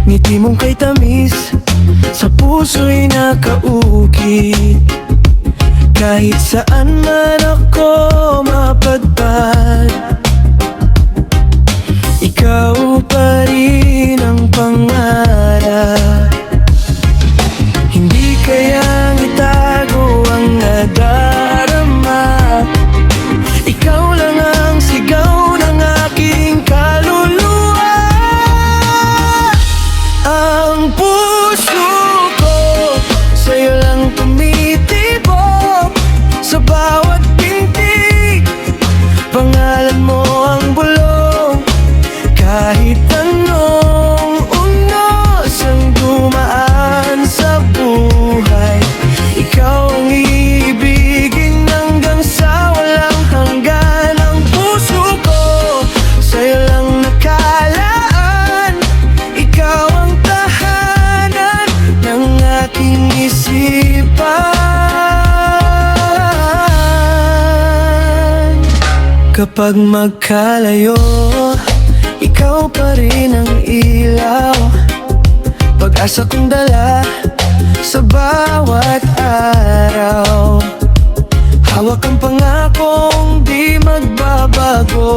Ngiti mong kay tamis sa puso'y nakaukit. Kahit saan man ako mapadpad, ikaw pa rin ang pangarap. Hindi kayang itago ang nadarama. Ikaw lang ang sigaw ng aking kaluluwa. Ang puso ko sa'yo lang tumitibok. Sa bawat pintig, pangalan mo ang bulong. Kahit anong unos ang dumaan sa buhay, ikaw ang iibigin hanggang sa walang hanggan. Ang puso ko sa'yo lang nakalaan. Ikaw ang tahanan ng aking isipan. Kapag magkalayo, ikaw pa rin ang ilaw. Pag-asa kong dala sa bawat araw. Hawak ang pangakong di magbabago.